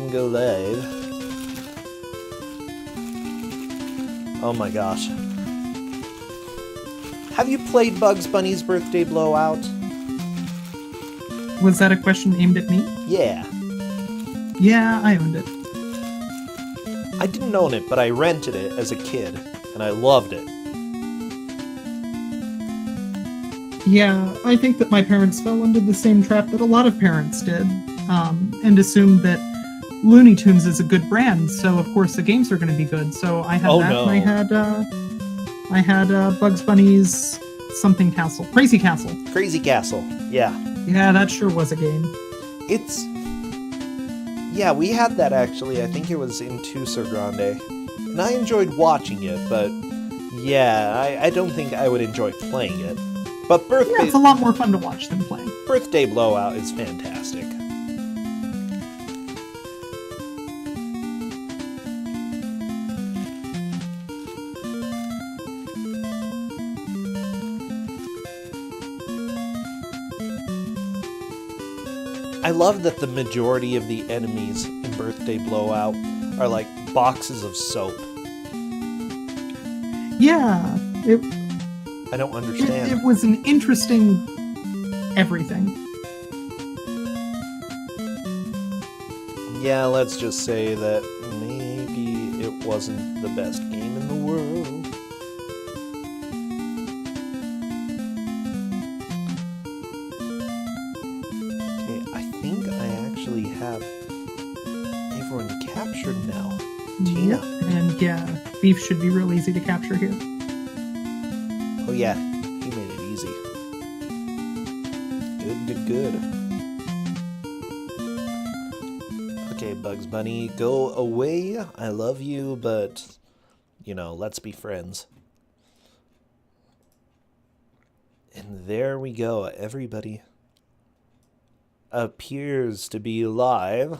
and go live. Oh my gosh. Have you played Bugs Bunny's Birthday Blowout? Was that a question aimed at me? Yeah. Yeah, I owned it. I didn't own it, but I rented it as a kid, and I loved it. Yeah, I think that my parents fell into the same trap that a lot of parents did, and assumed that Looney Tunes is a good brand, so of course the games are going to be good. So I had that, no. and I had Bugs Bunny's something castle, Crazy Castle. Crazy Castle, yeah. Yeah, that sure was a game. Yeah, we had that actually. I think it was in Kusogrand3, and I enjoyed watching it, but yeah, I don't think I would enjoy playing it. But Yeah, it's a lot more fun to watch than playing. Birthday Blowout is fantastic. I love that the majority of the enemies in Birthday Blowout are like boxes of soap. Yeah, I don't understand. It was an interesting everything. Yeah, let's just say that maybe it wasn't the best game in the world. Okay, I think I actually have everyone captured now. Tina. Yep, and yeah, Beef should be real easy to capture here. Oh yeah, he made it easy. Good. Okay, Bugs Bunny, go away. I love you, but, you know, let's be friends. And there we go. Everybody appears to be live.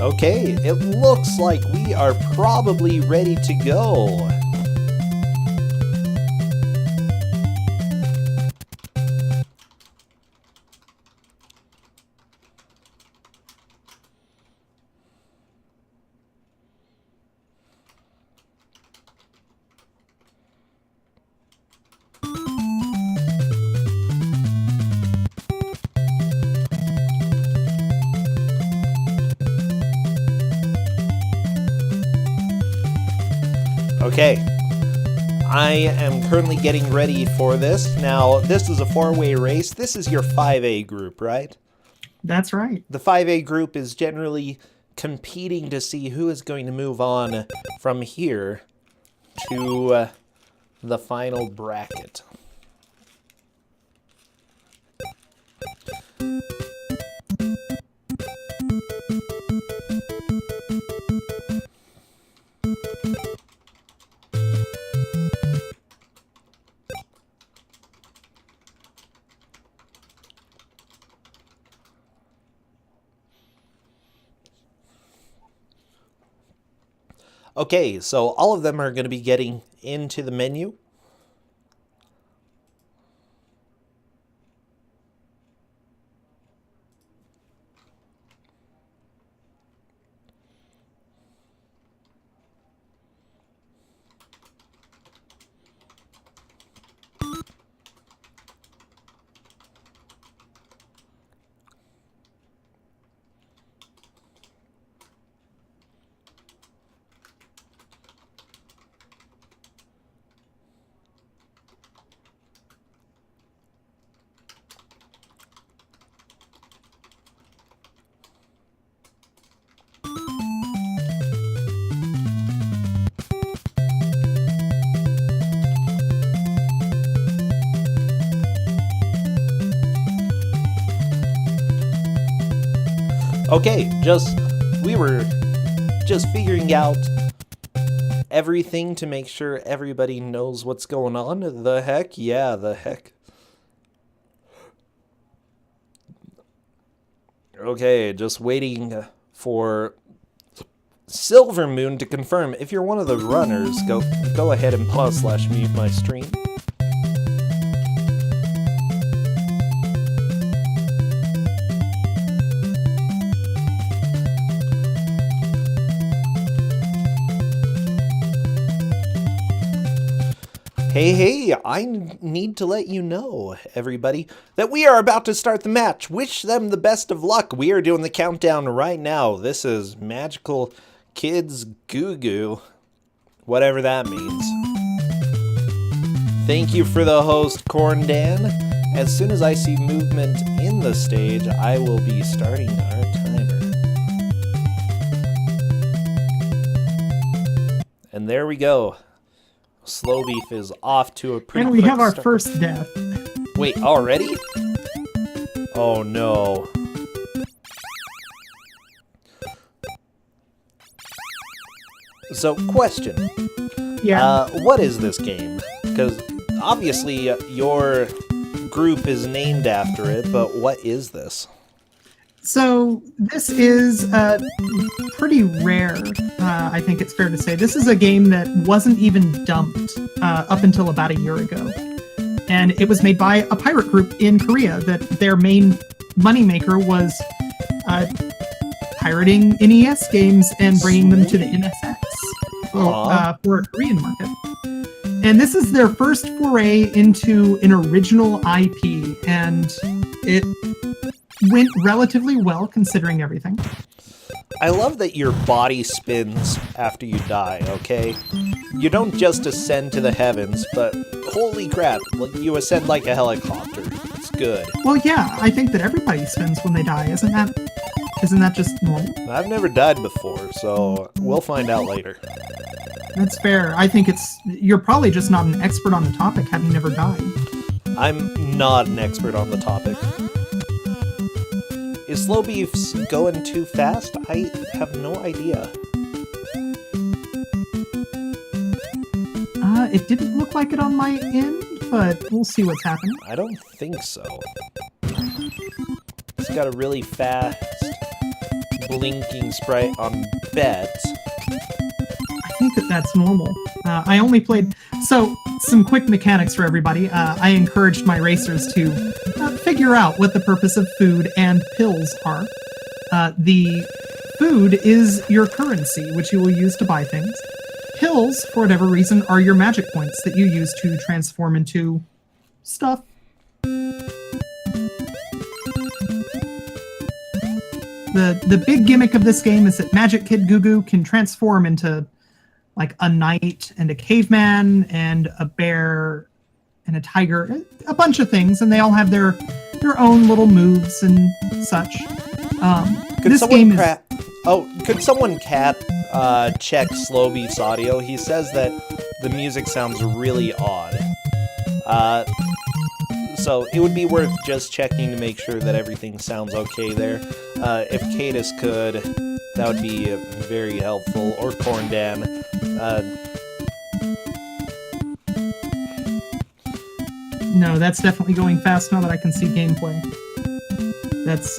Okay, it looks like we are probably ready to go. Okay, I am currently getting ready for this. Now, this is a 4-way race. This is your 5A group, right? That's right. The 5A group is generally competing to see who is going to move on from here to the final bracket. Okay, so all of them are going to be getting into the menu. Okay, we were just figuring out everything to make sure everybody knows what's going on. The heck? Yeah, the heck. Okay, just waiting for Silver Moon to confirm. If you're one of the runners, go ahead and pause/mute my stream. Hey, I need to let you know, everybody, that we are about to start the match. Wish them the best of luck. We are doing the countdown right now. This is Magical Kids GooGoo, whatever that means. Thank you for the host, Corndan. As soon as I see movement in the stage, I will be starting our timer. And there we go. Slow Beef is off to a pretty And we quick have our start. first death. Wait, already? Oh no. So, question. Yeah. What is this game? Because obviously your group is named after it, but what is this? So this is pretty rare, I think it's fair to say. This is a game that wasn't even dumped up until about a year ago. And it was made by a pirate group in Korea that their main moneymaker was pirating NES games and bringing them to the NSX for a Korean market. And this is their first foray into an original IP, and it went relatively well considering everything. I love that your body spins after you die, okay? You don't just ascend to the heavens, but holy crap, you ascend like a helicopter. It's good. Well, yeah, I think that everybody spins when they die. Isn't that just normal? I've never died before, so we'll find out later. That's fair. I think you're probably just not an expert on the topic, having never died. I'm not an expert on the topic. Is Slow Beef going too fast? I have no idea. It didn't look like it on my end, but we'll see what's happening. I don't think so. It's got a really fast blinking sprite on bet. I think that's normal. I only played... So, some quick mechanics for everybody. I encouraged my racers to figure out what the purpose of food and pills are. The food is your currency, which you will use to buy things. Pills, for whatever reason, are your magic points that you use to transform into stuff. The big gimmick of this game is that Magic Kid GooGoo can transform into like a knight and a caveman and a bear and a tiger, a bunch of things, and they all have their own little moves and such. This game is... could someone check Slow Beef's audio? He says that the music sounds really odd. So it would be worth just checking to make sure that everything sounds okay there. If Cadis could, that would be very helpful. Or Corndan. No, that's definitely going fast now that I can see gameplay. That's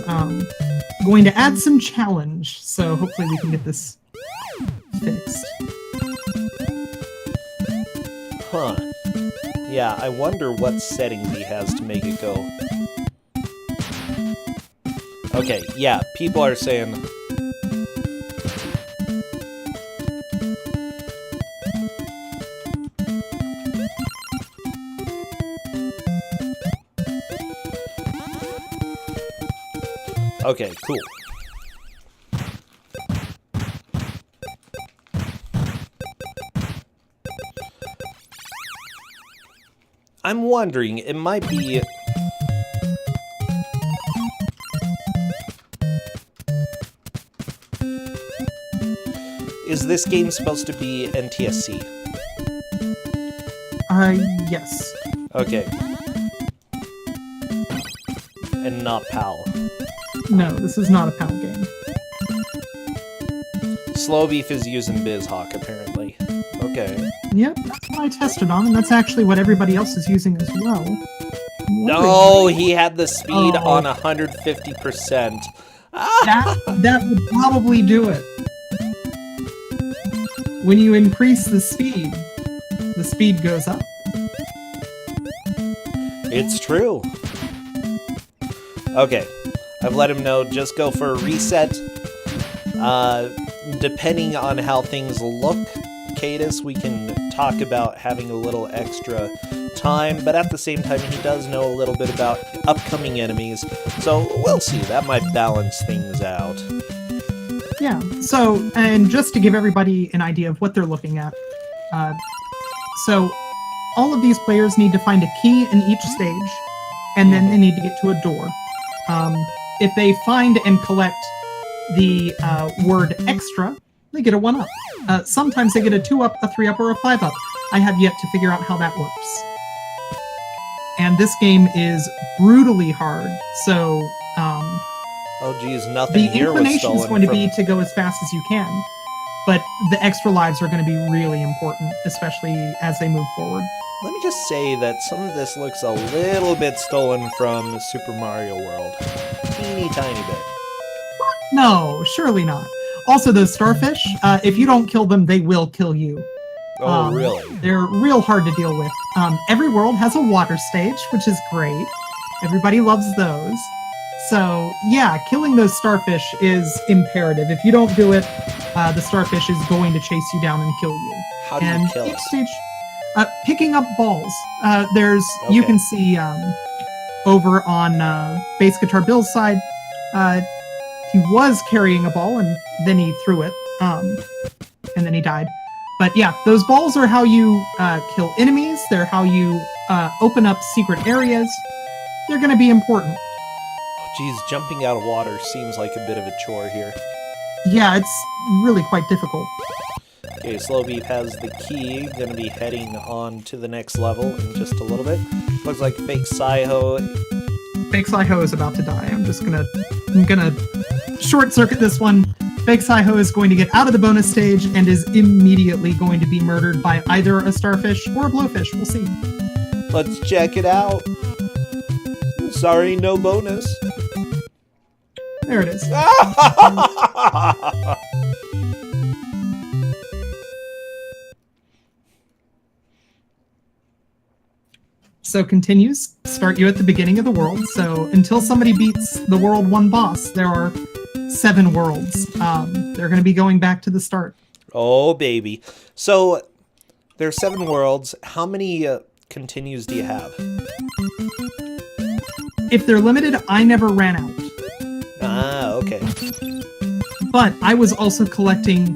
going to add some challenge, so hopefully we can get this fixed. Huh. Yeah, I wonder what settings he has to make it go. Okay, yeah, people are saying... Okay, cool. I'm wondering, it might be... Is this game supposed to be NTSC? Yes. Okay. And not PAL. No, this is not a PAL game. Slow Beef is using BizHawk, apparently. Okay. Yep, that's what I tested on, and that's actually what everybody else is using as well. No, he had the speed on 150%. That would probably do it. when you increase the speed goes up. It's true. Okay, I've let him know, just go for a reset. Depending on how things look, Cadus, we can talk about having a little extra time, but at the same time, he does know a little bit about upcoming enemies, so we'll see. That might balance things out. Yeah, so, and just to give everybody an idea of what they're looking at, so all of these players need to find a key in each stage, and then they need to get to a door. If they find and collect the word extra, they get a 1-up. Sometimes they get a 2-up, a 3-up, or a 5-up. I have yet to figure out how that works. And this game is brutally hard, so oh geez, nothing the here was inclination stolen is going to from... be to go as fast as you can, but the extra lives are going to be really important, especially as they move forward. Let me just say that some of this looks a little bit stolen from Super Mario World. Teeny tiny bit. No, surely not. Also, those starfish, if you don't kill them, they will kill you. Oh, really? They're real hard to deal with. Every world has a water stage, which is great. Everybody loves those. So, yeah, killing those starfish is imperative. If you don't do it, the starfish is going to chase you down and kill you. How do you kill each it? stage, picking up balls. You Okay. can see over on Bass Guitar Bill's side, he was carrying a ball and then he threw it, and then he died. But yeah, those balls are how you kill enemies. They're how you open up secret areas. They're going to be important. Geez, jumping out of water seems like a bit of a chore here. Yeah, it's really quite difficult. Okay, Slow Beef has the key, gonna be heading on to the next level in just a little bit. Looks like Fake Saiho. Fake Saiho is about to die. I'm gonna short circuit this one. Fake Saiho is going to get out of the bonus stage and is immediately going to be murdered by either a starfish or a blowfish. We'll see. Let's check it out. Sorry, no bonus. There it is. So continues, start you at the beginning of the world. So until somebody beats the World 1 boss, there are 7 worlds. They're going to be going back to the start. Oh, baby. So, there are 7 worlds. How many continues do you have? If they're limited, I never ran out. Ah, okay. But I was also collecting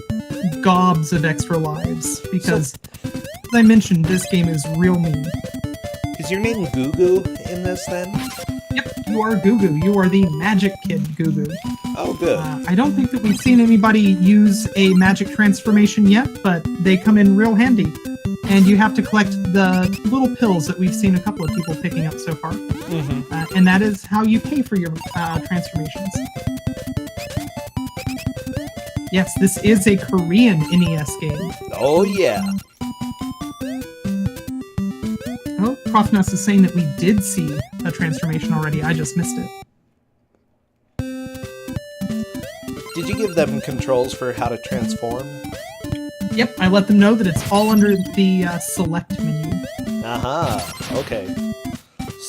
gobs of extra lives because, as I mentioned, this game is real mean. Is your name GooGoo in this then? Yep, you are GooGoo. You are the magic kid GooGoo. Oh, good. I don't think that we've seen anybody use a magic transformation yet, but they come in real handy. And you have to collect the little pills that we've seen a couple of people picking up so far. Mm-hmm. And that is how you pay for your transformations. Yes, this is a Korean NES game. Oh, yeah. Oh, Profnus is saying that we did see a transformation already. I just missed it. Did you give them controls for how to transform? Yep, I let them know that it's all under the select menu. Aha, okay.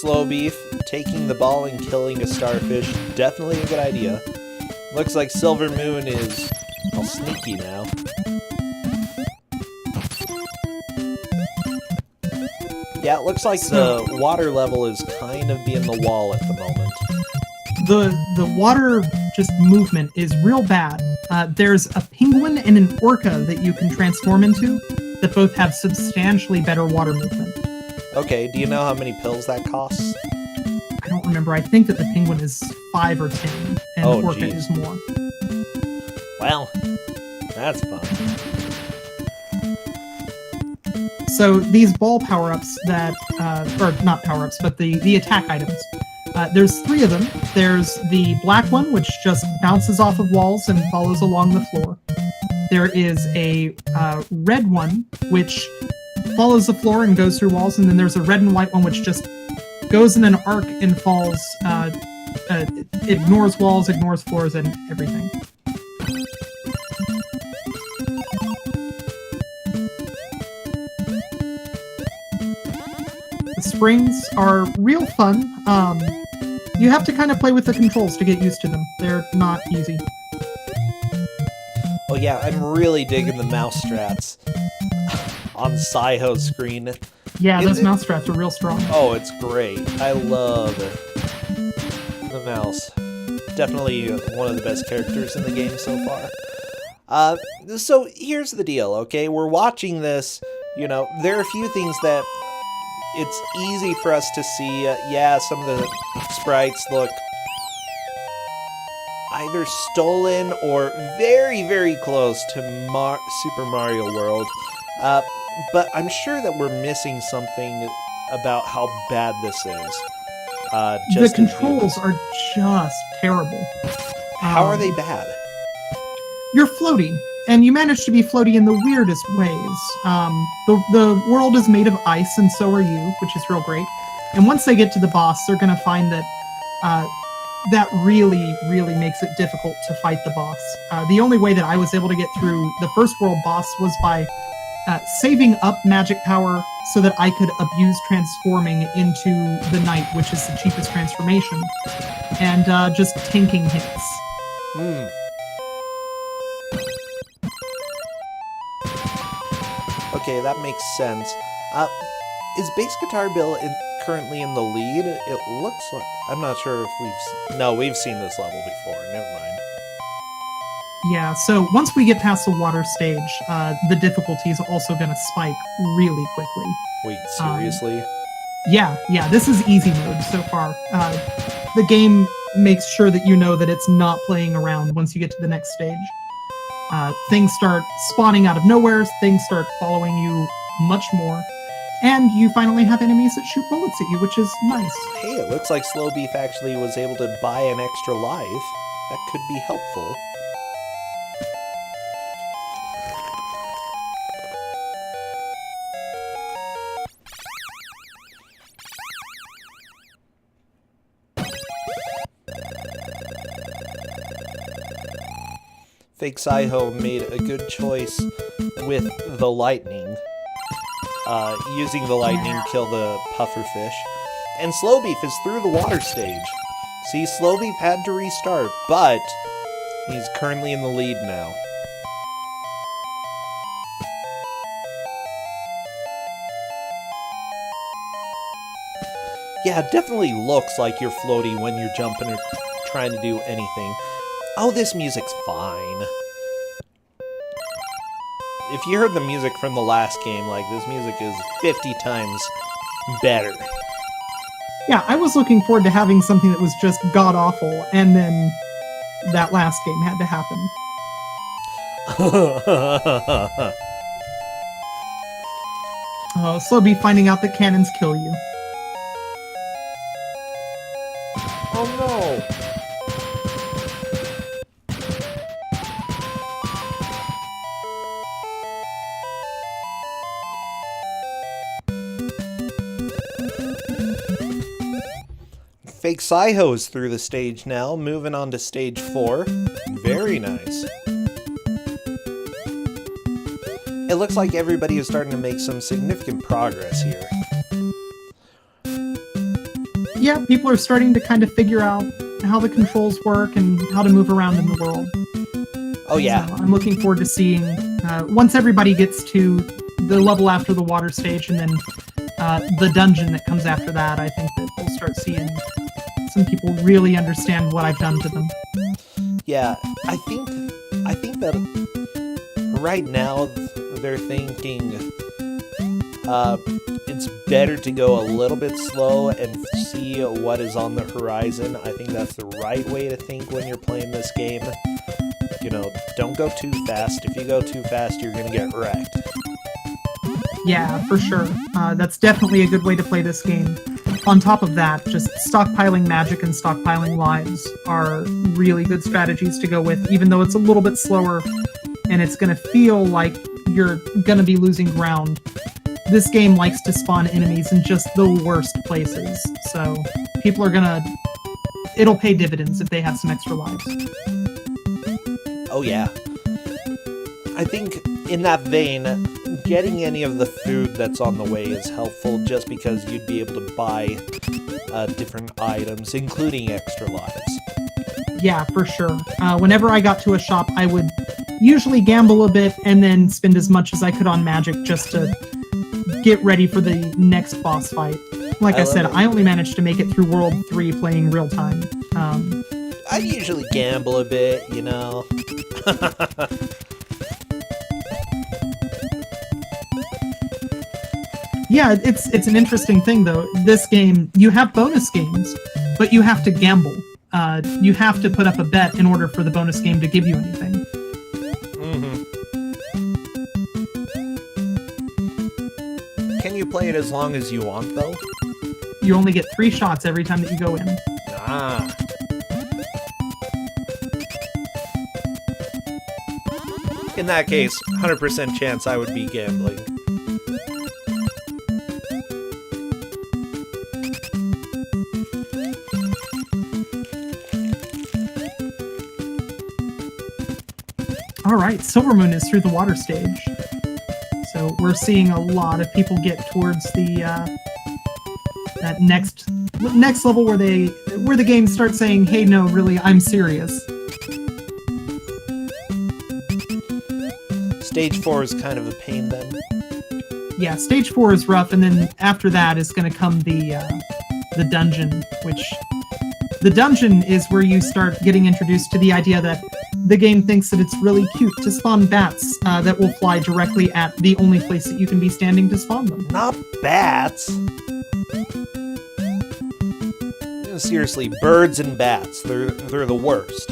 Slow Beef, taking the ball and killing a starfish, definitely a good idea. Looks like Silver Moon is all sneaky now. Yeah, it looks like the water level is kind of being the wall at the moment. The water just movement is real bad. There's a penguin and an orca that you can transform into that both have substantially better water movement. Okay, do you know how many pills that costs? I don't remember. I think that the penguin is 5 or 10, and the orca is more. Well, that's fun. So these ball power-ups that, or not power-ups, but the attack items, there's 3 of them. There's the black one, which just bounces off of walls and follows along the floor. There is a red one, which follows the floor and goes through walls, and then there's a red and white one, which just goes in an arc and falls, ignores walls, ignores floors, and everything. rings are real fun. You have to kind of play with the controls to get used to them. They're not easy. Oh yeah, I'm really digging the mouse strats on Saiho's screen. Yeah, those mouse strats are real strong. Oh, it's great. I love the mouse. Definitely one of the best characters in the game so far. So here's the deal, okay? We're watching this, you know, there are a few things that it's easy for us to see. Yeah, some of the sprites look either stolen or very, very close to Super Mario World. But I'm sure that we're missing something about how bad this is. The controls are just terrible. How are they bad? You're floaty, and you manage to be floaty in the weirdest ways. The world is made of ice, and so are you, which is real great. And once they get to the boss, they're going to find that that really, really makes it difficult to fight the boss. The only way that I was able to get through the first world boss was by saving up magic power so that I could abuse transforming into the knight, which is the cheapest transformation, and just tanking hits. Okay, that makes sense. Is Bass Guitar Bill currently in the lead? It looks like... I'm not sure if we've seen this level before. Never mind. Yeah, so once we get past the water stage, the difficulty is also going to spike really quickly. Wait, seriously? Yeah, this is easy mode so far. The game makes sure that you know that it's not playing around once you get to the next stage. Things start spawning out of nowhere, things start following you much more, and you finally have enemies that shoot bullets at you, which is nice. Hey, it looks like Slow Beef actually was able to buy an extra life. That could be helpful. Fake Saiho made a good choice with the lightning. Using the lightning kill the pufferfish. And Slow Beef is through the water stage. See, Slow Beef had to restart, but he's currently in the lead now. Yeah, it definitely looks like you're floaty when you're jumping or trying to do anything. Oh, this music's fine. If you heard the music from the last game, like, this music is 50 times better. Yeah, I was looking forward to having something that was just god-awful, and then that last game had to happen. Slow Beef finding out that cannons kill you. Oh no! Fake Saiho's through the stage now, moving on to stage 4. Very nice. It looks like everybody is starting to make some significant progress here. Yeah, people are starting to kind of figure out how the controls work and how to move around in the world. Oh yeah. So I'm looking forward to seeing, once everybody gets to the level after the water stage and then the dungeon that comes after that, I think that we'll start seeing some people really understand what I've done to them. Yeah, I think that right now they're thinking it's better to go a little bit slow and see what is on the horizon. I think that's the right way to think when you're playing this game. You know, don't go too fast. If you go too fast, you're gonna get wrecked. Yeah, for sure. That's definitely a good way to play this game. On top of that, just stockpiling magic and stockpiling lives are really good strategies to go with, even though it's a little bit slower and it's going to feel like you're going to be losing ground. This game likes to spawn enemies in just the worst places, so people are going to... It'll pay dividends if they have some extra lives. Oh yeah. I think in that vein, getting any of the food that's on the way is helpful just because you'd be able to buy different items, including extra lives. Yeah, for sure. Whenever I got to a shop, I would usually gamble a bit and then spend as much as I could on magic just to get ready for the next boss fight. Like I said, I only managed to make it through World 3 playing real time. I usually gamble a bit, you know. Yeah, it's an interesting thing, though. This game, you have bonus games, but you have to gamble. You have to put up a bet in order for the bonus game to give you anything. Can you play it as long as you want, though? You only get 3 shots every time that you go in. Ah. In that case, 100% chance I would be gambling. Alright, Silvermoon is through the water stage. So we're seeing a lot of people get towards the that next level where the game starts saying, "Hey, no, really, I'm serious." Stage 4 is kind of a pain then. Yeah, stage 4 is rough, and then after that is going to come the dungeon, which the dungeon is where you start getting introduced to the idea that the game thinks that it's really cute to spawn bats that will fly directly at the only place that you can be standing to spawn them. Not bats. Seriously, birds and bats, they're the worst.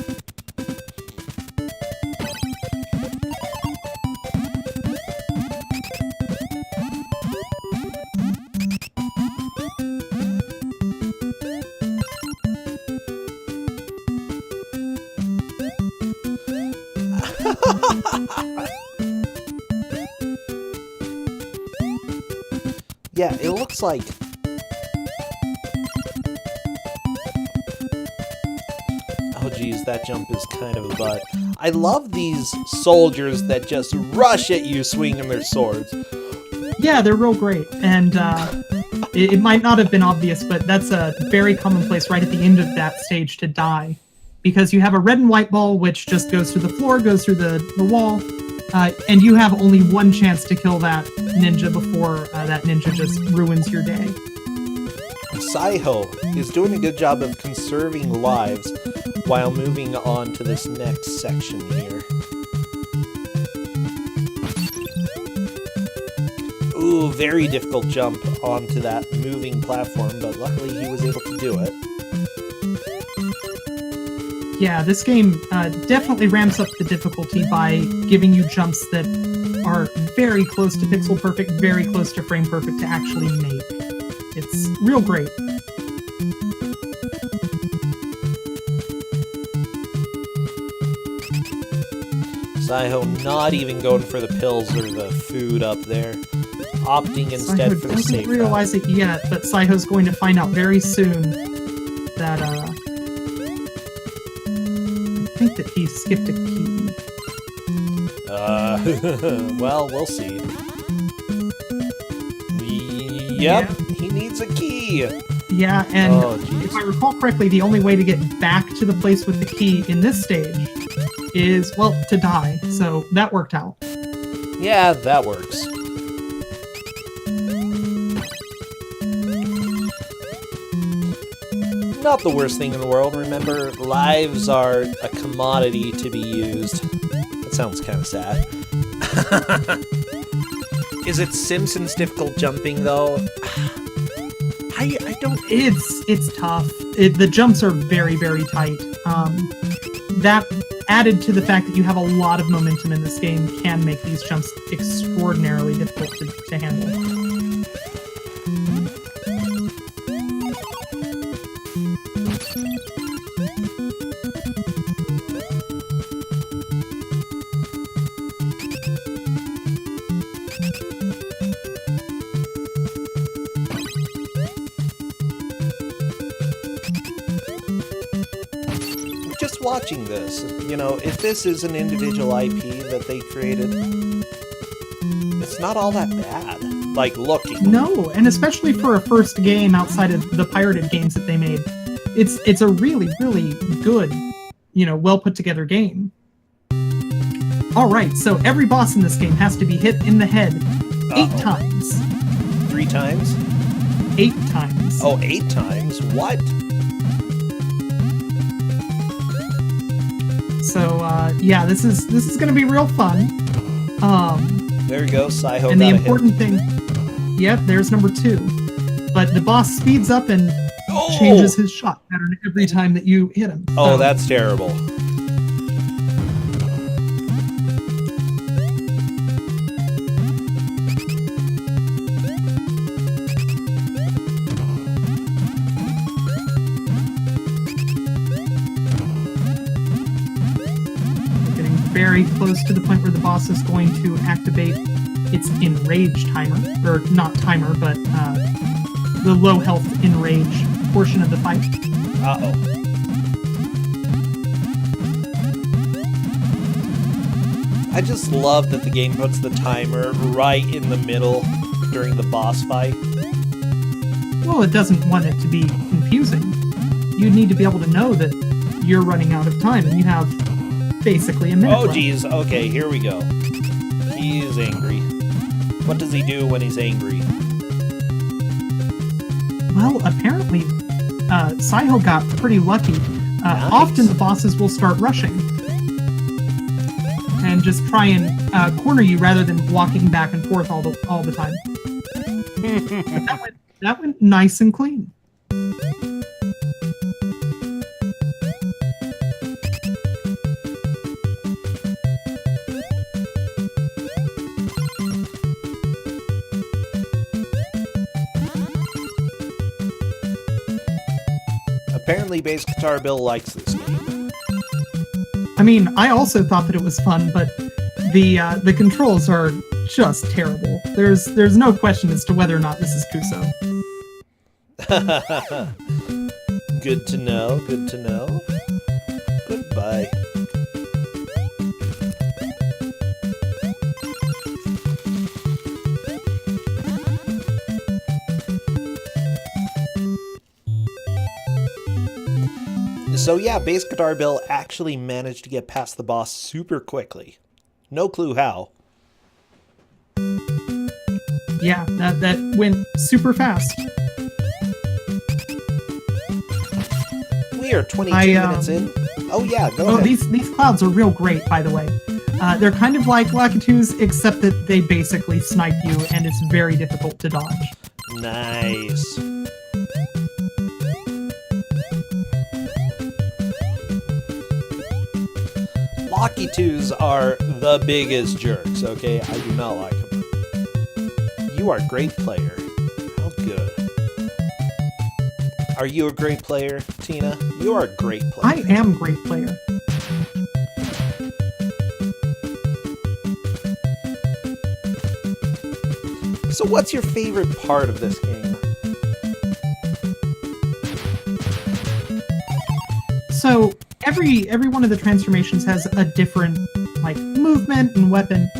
Yeah, it looks like... Oh geez, that jump is kind of a butt. I love these soldiers that just rush at you swinging their swords. Yeah, they're real great, and it might not have been obvious, but that's a very commonplace right at the end of that stage to die. Because you have a red and white ball, which just goes through the floor, goes through the wall, and you have only one chance to kill that ninja before that ninja just ruins your day. Saiho is doing a good job of conserving lives while moving on to this next section here. Ooh, very difficult jump onto that moving platform, but luckily he was able to do it. Yeah, this game definitely ramps up the difficulty by giving you jumps that are very close to pixel perfect, very close to frame perfect to actually make. It's real great. Saiho not even going for the pills or the food up there, opting instead for the safe route. Saiho doesn't realize it yet, but Saiho's going to find out very soon that I think that he skipped a key. Well, we'll see. Yep, Yeah. he needs a key. Yeah, and Oh, jeez. if I recall correctly, the only way to get back to the place with the key in this stage is, well, to die. So that worked out. Yeah, that works. Not the worst thing in the world. Remember, lives are a commodity to be used. That sounds kind of sad. Is it Simpsons difficult jumping, though? I don't... It's tough. The jumps are very, very tight. That added to the fact that you have a lot of momentum in this game can make these jumps extraordinarily difficult to handle. Watching this, you know, if this is an individual IP that they created, It's not all that bad. Like, looking. No, and especially for a first game outside of the pirated games that they made, it's a really, really good, well put together game. All right, so every boss in this game has to be hit in the head 8 times. 3 times? 8 times. Oh, 8 times? What? So yeah, this is gonna be real fun. There you go, Saiho. And the important thing, yep, there's number 2. But the boss speeds up and changes his shot pattern every time that you hit him. Oh, that's terrible. Very close to the point where the boss is going to activate its enrage timer, or not timer, but the low health enrage portion of the fight. Uh-oh. I just love that the game puts the timer right in the middle during the boss fight. Well, it doesn't want it to be confusing. You need to be able to know that you're running out of time, and you have basically a minute left. Geez. Okay, here we go. He's angry. What does he do when he's angry? Well, apparently, Saiho got pretty lucky. Nice. Often the bosses will start rushing and just try and corner you rather than walking back and forth all the time. But that went nice and clean. Apparently, Bass Guitar Bill likes this game. I mean, I also thought that it was fun, but the controls are just terrible. There's no question as to whether or not this is Kuso. Good to know, good to know. Goodbye. So yeah, Bass Guitar Bill actually managed to get past the boss super quickly. No clue how. Yeah, that went super fast. We are 22 minutes in. Oh yeah, go ahead. These clouds are real great, by the way. They're kind of like Lakitus, except that they basically snipe you, and it's very difficult to dodge. Nice. Lakitus are the biggest jerks, okay? I do not like them. You are a great player. How good. Are you a great player, Tina? You are a great player. I am a great player. So what's your favorite part of this game? So every one of the transformations has a different movement and weapon.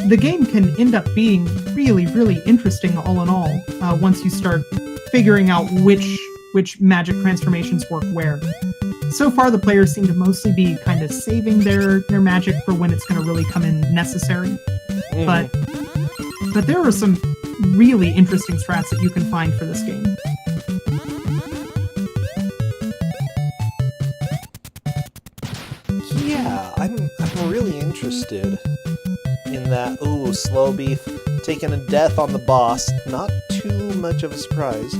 The game can end up being really, really interesting all in all once you start figuring out which magic transformations work where. So far, the players seem to mostly be kind of saving their magic for when it's going to really come in necessary. But there are some really interesting strats that you can find for this game. Yeah, I'm really interested in that. Ooh, slow beef taking a death on the boss. Not too much of a surprise.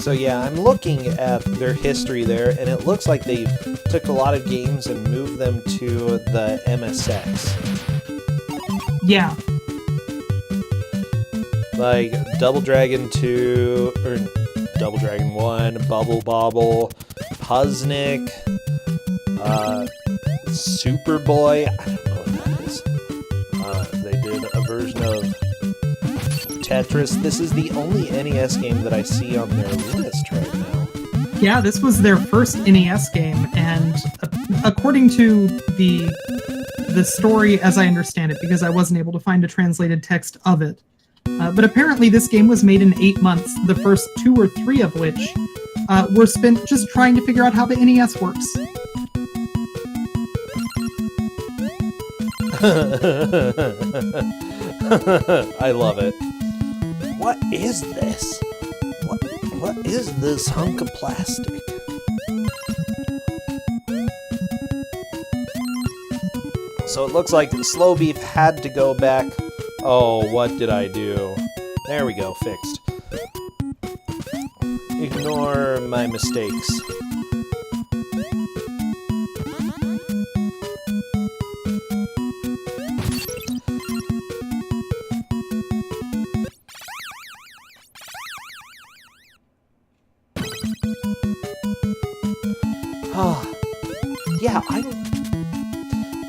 So yeah, I'm looking at their history there, and it looks like they took a lot of games and moved them to the MSX. Yeah. Like Double Dragon 2, or Double Dragon 1, Bubble Bobble, Puznik, Superboy, I don't know what that is. They did a version of Tetris. This is the only NES game that I see on their list right now. Yeah, this was their first NES game, and according to the story as I understand it, because I wasn't able to find a translated text of it, but apparently this game was made in 8 months, the first 2 or 3 of which were spent just trying to figure out how the NES works. I love it. What is this? What is this hunk of plastic? So it looks like Slow Beef had to go back. Oh, what did I do? There we go, fixed. Ignore my mistakes. Yeah,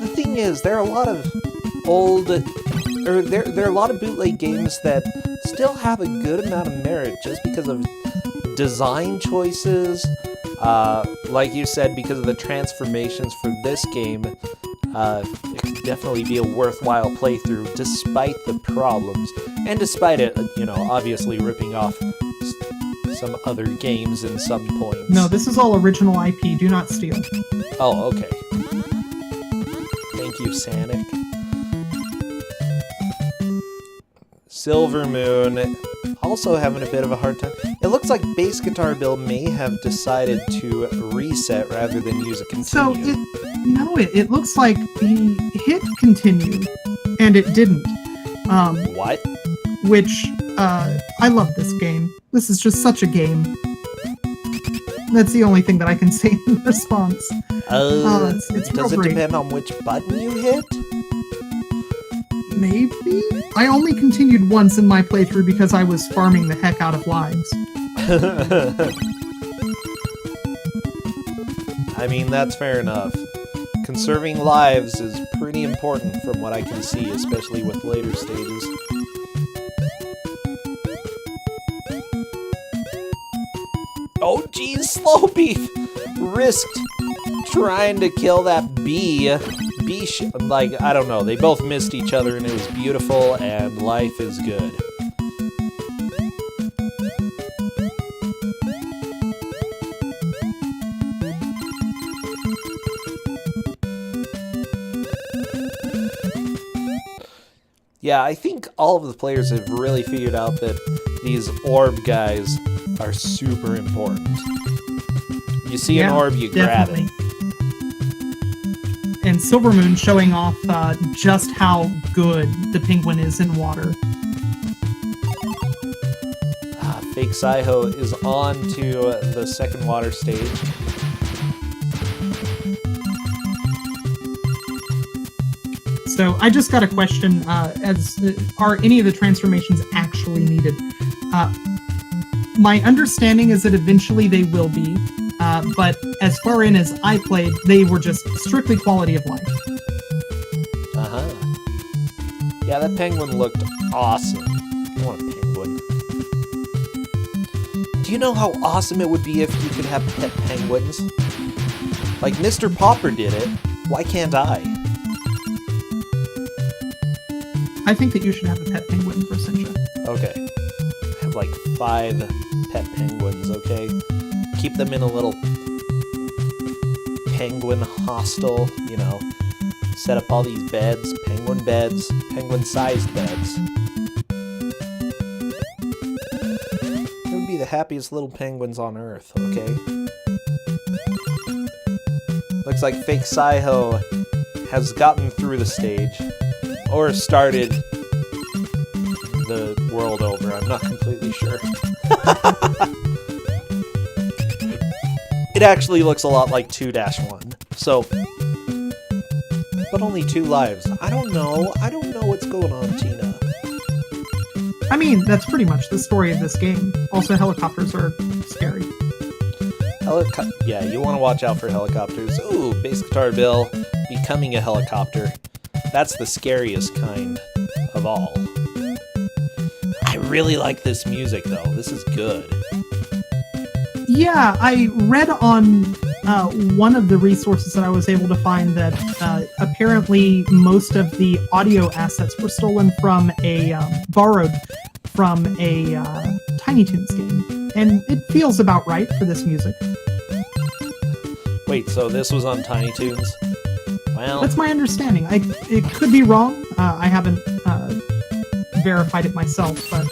the thing is, there are a lot of there are a lot of bootleg games that still have a good amount of merit just because of design choices. Like you said, because of the transformations for this game, it could definitely be a worthwhile playthrough despite the problems, and despite it, obviously ripping off some other games in some points. No, this is all original IP. Do not steal. Oh, okay. Thank you, Sanic. Silver Moon, also having a bit of a hard time. It looks like Bass Guitar Bill may have decided to reset rather than use a continue. So, it looks like the hit continued, and it didn't. What? Which, I love this game. This is just such a game. That's the only thing that I can say in response. It's does it great. depend on which button you hit? Maybe? I only continued once in my playthrough because I was farming the heck out of lives. I mean, that's fair enough. Conserving lives is pretty important from what I can see, especially with later stages. Oh geez, Slow Beef risked trying to kill that bee. Like, I don't know, they both missed each other and it was beautiful and life is good. Yeah, I think all of the players have really figured out that these orb guys are super important. You see an orb, you definitely. grab it. And Silver Moon showing off just how good the penguin is in water. Fake Saiho is on to the second water stage. So I just got a question, are any of the transformations actually needed? My understanding is that eventually they will be, but as far in as I played, they were just strictly quality of life. Yeah, that penguin looked awesome. I want a penguin. Do you know how awesome it would be if you could have pet penguins? Like Mr. Popper did it. Why can't I? I think that you should have a pet penguin for Cincha. Okay. I have like 5 pet penguins, okay? Keep them in a little penguin hostel, set up all these beds, penguin-sized beds. It would be the happiest little penguins on Earth, okay? Looks like Fake Saiho has gotten through the stage, or started the world over, I'm not completely sure. It actually looks a lot like 2-1, so... But only 2 lives. I don't know what's going on, Tina. I mean, that's pretty much the story of this game. Also, helicopters are scary. Yeah, you want to watch out for helicopters. Ooh, Bass Guitar Bill becoming a helicopter. That's the scariest kind of all. I really like this music, though. This is good. Yeah, I read on one of the resources that I was able to find that apparently most of the audio assets were stolen from borrowed from a Tiny Toons game. And it feels about right for this music. Wait, so this was on Tiny Toons? Well, that's my understanding. It could be wrong. I haven't verified it myself, but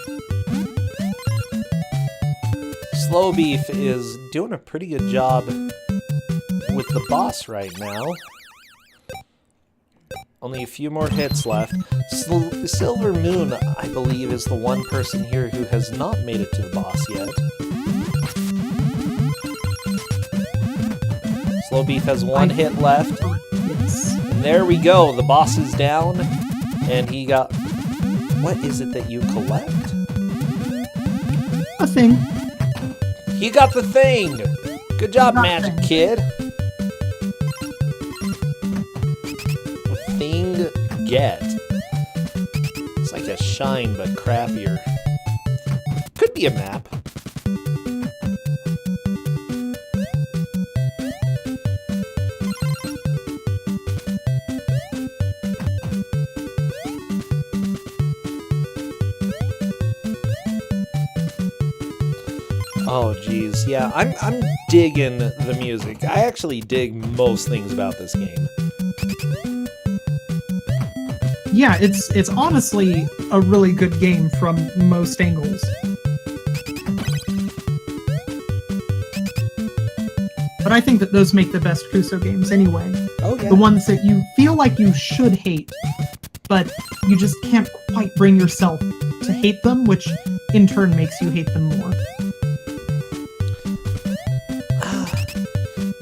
Slow Beef is doing a pretty good job with the boss right now. Only a few more hits left. Silver Moon, I believe, is the one person here who has not made it to the boss yet. Slow Beef has one hit left. And there we go. The boss is down. And he got... What is it that you collect? A thing. He got the thing! Good job, Magic Kid. Thing get. It's like a shine, but crappier. Could be a map. Oh, geez. Yeah, I'm digging the music. I actually dig most things about this game. Yeah, it's honestly a really good game from most angles. But I think that those make the best Kuso games anyway. Oh, yeah. The ones that you feel like you should hate, but you just can't quite bring yourself to hate them, which in turn makes you hate them more.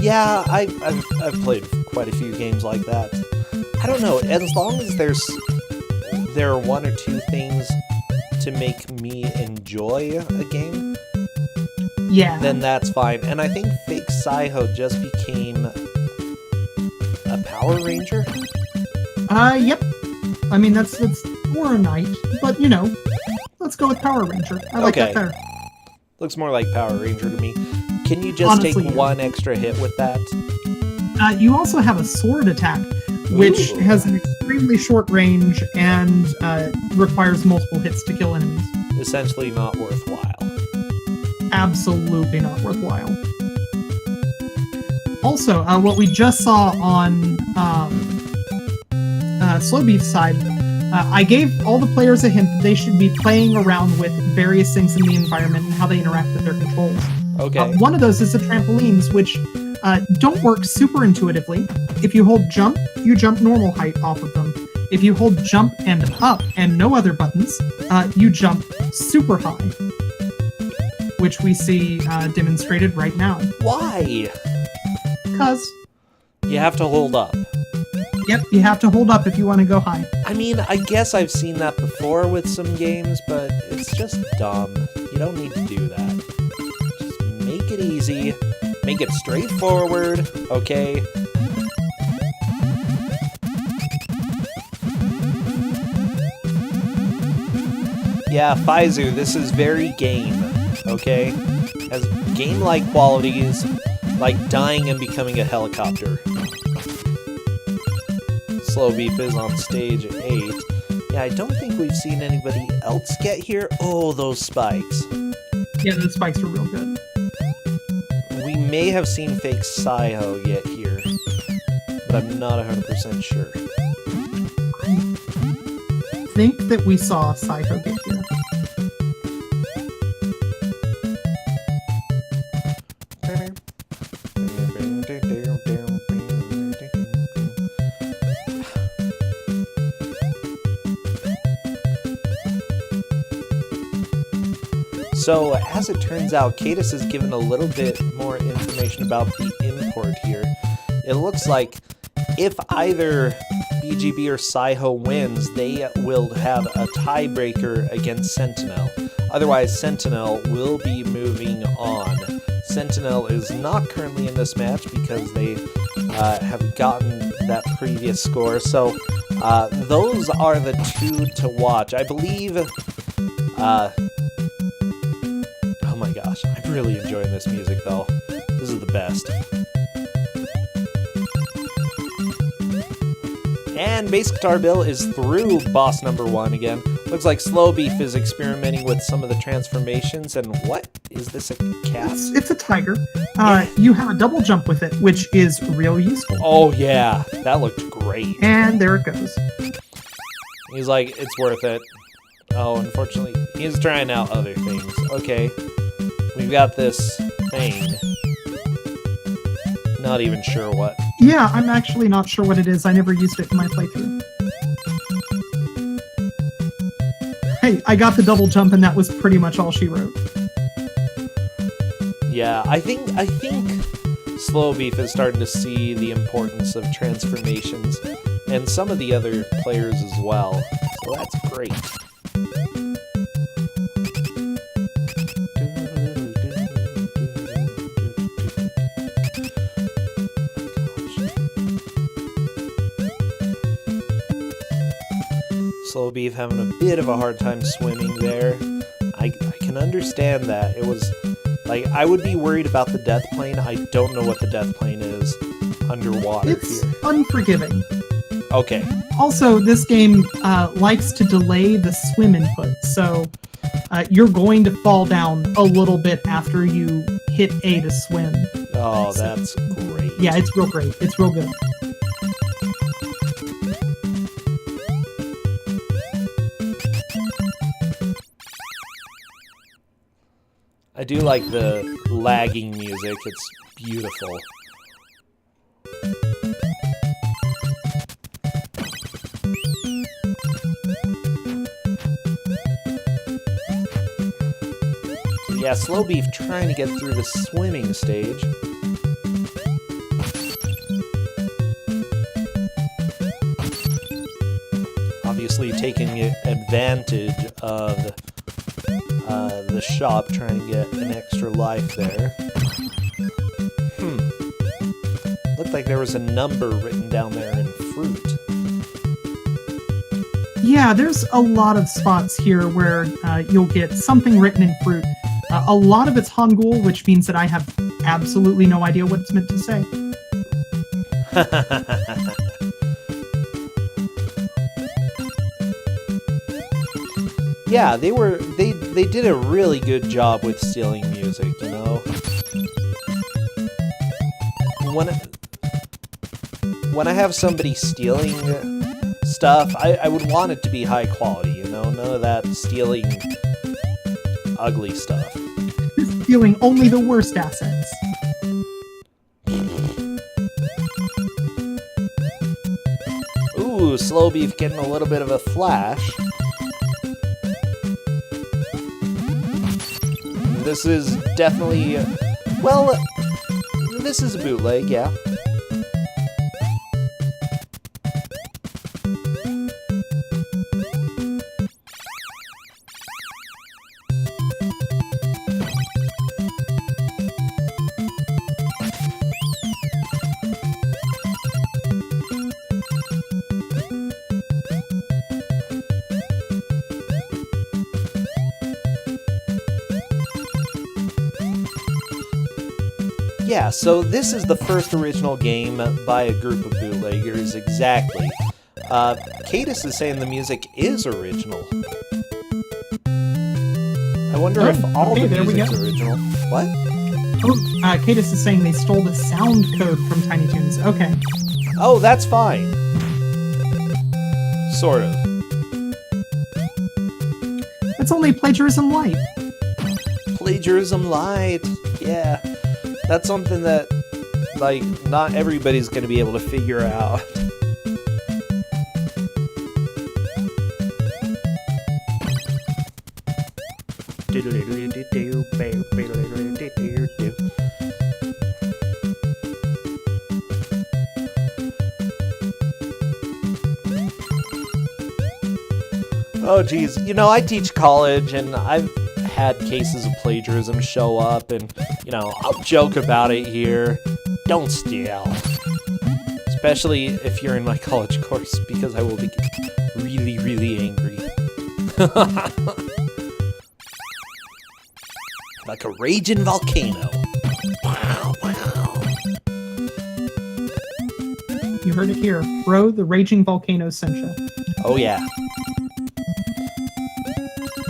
Yeah, I've played quite a few games like that. I don't know, as long as there are one or two things to make me enjoy a game, yeah, then that's fine. And I think Fake Saiho just became a Power Ranger. Yep. I mean that's more a knight, but you know, let's go with Power Ranger. I like that better. Looks more like Power Ranger to me. Can you just take one extra hit with that? You also have a sword attack, which has an extremely short range and requires multiple hits to kill enemies. Essentially not worthwhile. Absolutely not worthwhile. Also, what we just saw on Slow Beef's side, I gave all the players a hint that they should be playing around with various things in the environment and how they interact with their controls. Okay. One of those is the trampolines, which don't work super intuitively. If you hold jump, you jump normal height off of them. If you hold jump and up and no other buttons, you jump super high, which we see demonstrated right now. Why? Because you have to hold up. Yep, you have to hold up if you want to go high. I mean, I guess I've seen that before with some games, but it's just dumb. You don't need to do that. Just make it easy. Make it straightforward, okay? Yeah, Faizu, this is very game, okay? Has game-like qualities, like dying and becoming a helicopter. Slow Beef is on stage 8. Yeah, I don't think we've seen anybody else get here. Oh, those spikes. Yeah, those spikes are real good. We may have seen Fake Saiho get here, but I'm not 100% sure. I think that we saw Saiho get here. So, as it turns out, Cadis has given a little bit more information about the import here. It looks like if either BGB or Saiho wins, they will have a tiebreaker against Sentinel. Otherwise, Sentinel will be moving on. Sentinel is not currently in this match because they have gotten that previous score. So, those are the two to watch. I believe... oh my gosh, I'm really enjoying this music though. This is the best. And Bass Guitar Bill is through boss number 1 again. Looks like Slow Beef is experimenting with some of the transformations. And what? Is this a cat? It's a tiger. You have a double jump with it, which is real useful. Oh yeah, that looked great. And there it goes. He's like, it's worth it. Oh, unfortunately, he's trying out other things. Okay, we've got this thing. Not even sure what. Yeah, I'm actually not sure what it is. I never used it in my playthrough. Hey, I got the double jump, and that was pretty much all she wrote. Yeah, I think Slow Beef is starting to see the importance of transformations, and some of the other players as well. So that's great. Slow Beef having a bit of a hard time swimming there. I can understand that. It was like, I would be worried about the death plane. I don't know what the death plane is underwater It's here. unforgiving. Okay. Also, this game likes to delay the swim input, so you're going to fall down a little bit after you hit A to swim. Oh, that's great. Yeah, it's real great. It's real good. I do like the lagging music. It's beautiful. Yeah, Slow Beef trying to get through the swimming stage. Obviously taking advantage of the shop, trying to get an extra life there. Looked like there was a number written down there in fruit. Yeah, there's a lot of spots here where you'll get something written in fruit. A lot of it's Hangul, which means that I have absolutely no idea what it's meant to say. Yeah, they did a really good job with stealing music, you know? When I have somebody stealing stuff, I would want it to be high quality, you know? None of that stealing ugly stuff. Stealing only the worst assets. Ooh, Slow Beef getting a little bit of a flash. This is definitely, well, this is a bootleg, yeah. Yeah, so this is the first original game by a group of bootleggers, exactly. Cadis is saying the music is original. I wonder if all the music's original. What? Oh, Cadis is saying they stole the sound code from Tiny Toons. Okay. Oh, that's fine. Sort of. It's only plagiarism light. Plagiarism light, yeah. That's something that, like, not everybody's going to be able to figure out. Oh, geez. You know, I teach college, and I've had cases of plagiarism show up, and, you know, I'll joke about it here. Don't steal. Especially if you're in my college course, because I will be really, really angry. like a raging volcano. You heard it here. Bro, the raging volcano sent you. Oh, yeah.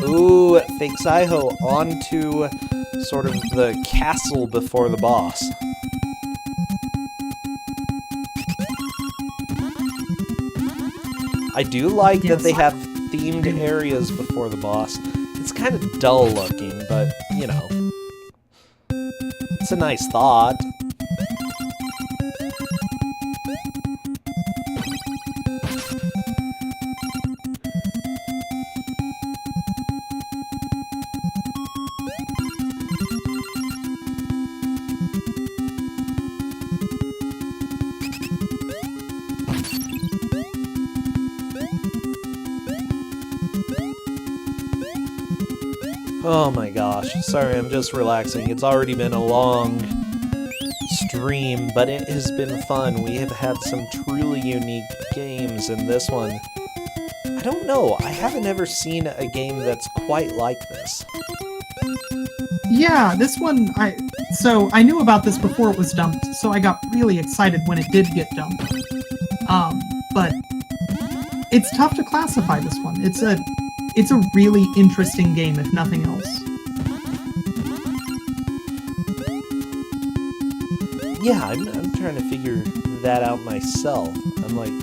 Ooh, Fake Saiho onto sort of the castle before the boss. I do like that they have themed areas before the boss. It's kind of dull looking, but, you know, it's a nice thought. Oh my gosh, sorry, I'm just relaxing. It's already been a long stream, but it has been fun. We have had some truly unique games, and this one, I don't know, I haven't ever seen a game that's quite like this. Yeah, this one, so I knew about this before it was dumped, so I got really excited when it did get dumped. But it's tough to classify this one. It's a really interesting game, if nothing else. Yeah, I'm trying to figure that out myself. I'm like...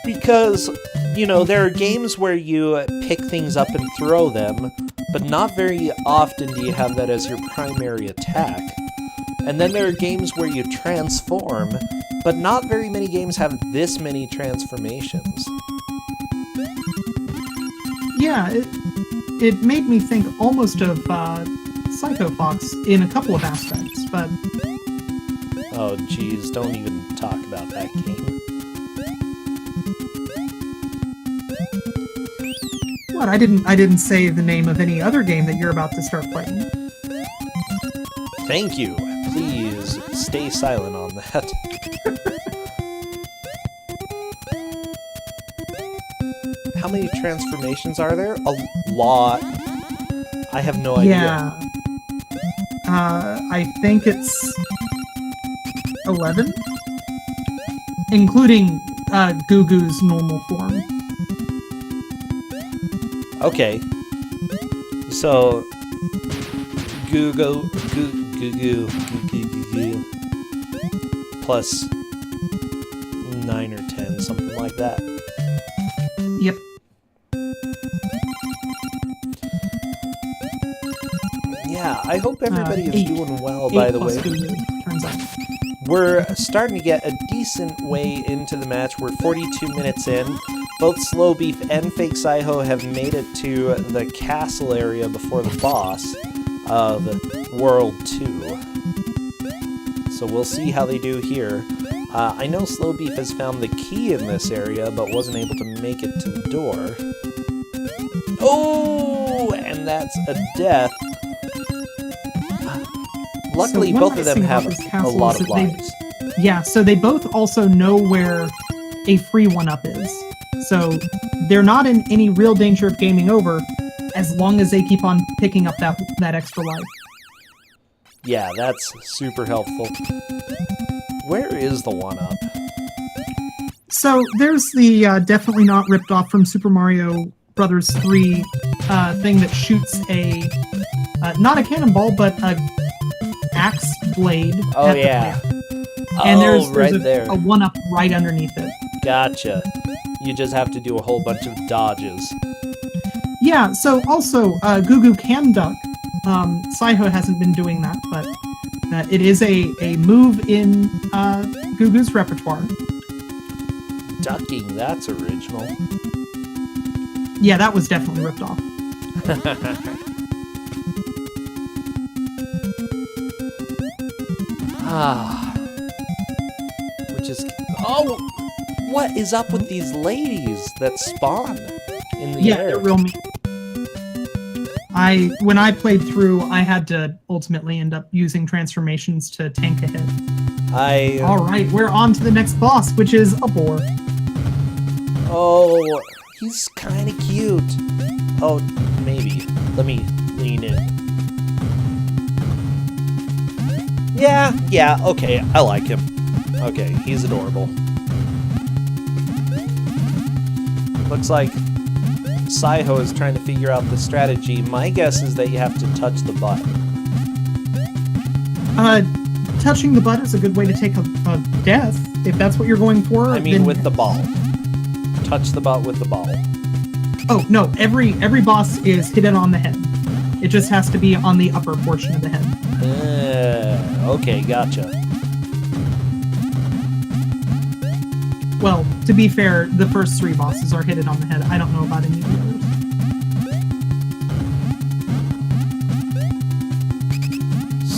Because, you know, there are games where you pick things up and throw them, but not very often do you have that as your primary attack. And then there are games where you transform, but not very many games have this many transformations. Yeah, it made me think almost of Psycho Fox in a couple of aspects, but... Oh geez, don't even talk about that game. What, I didn't say the name of any other game that you're about to start playing. Thank you. Please stay silent on that. How many transformations are there? A lot. I have no idea. Yeah. I think it's 11? Including GooGoo's normal form. Okay. So, GooGoo plus 9 or 10, something like that. Yep. Yeah, I hope everybody is doing well, by the way. GooGoo, turns out. We're starting to get a decent way into the match. We're 42 minutes in. Both Slow Beef and Fake Saiho have made it to the castle area before the boss of World 2. So we'll see how they do here. I know Slow Beef has found the key in this area, but wasn't able to make it to the door. Oh, and that's a death. Luckily, so both of them have a lot of lives. Yeah, so they both also know where a free 1-up is. So they're not in any real danger of gaming over as long as they keep on picking up that extra life. Yeah, that's super helpful. Where is the 1-up? So there's the definitely not ripped off from Super Mario Brothers 3 thing that shoots a, not a cannonball, but a axe blade. Oh, yeah. And there's right a 1-up right underneath it. Gotcha. You just have to do a whole bunch of dodges. Yeah, so also, GooGoo can duck. Saiho hasn't been doing that, but it is a move in GooGoo's repertoire. Ducking, that's original. Yeah, that was definitely ripped off. Which is... Oh! What is up with these ladies that spawn in the air? Yeah, they're real mean. When I played through, I had to ultimately end up using transformations to tank a hit. All right, we're on to the next boss, which is a boar. Oh, he's kind of cute. Oh, maybe. Let me lean in. Yeah, okay, I like him. Okay, he's adorable. Looks like Saiho is trying to figure out the strategy. My guess is that you have to touch the butt. Touching the butt is a good way to take a death, if that's what you're going for. I mean, with the ball. Touch the butt with the ball. Oh, no, every boss is hidden on the head. It just has to be on the upper portion of the head. Okay, gotcha. Well, to be fair, the first 3 bosses are hidden on the head. I don't know about any of the others.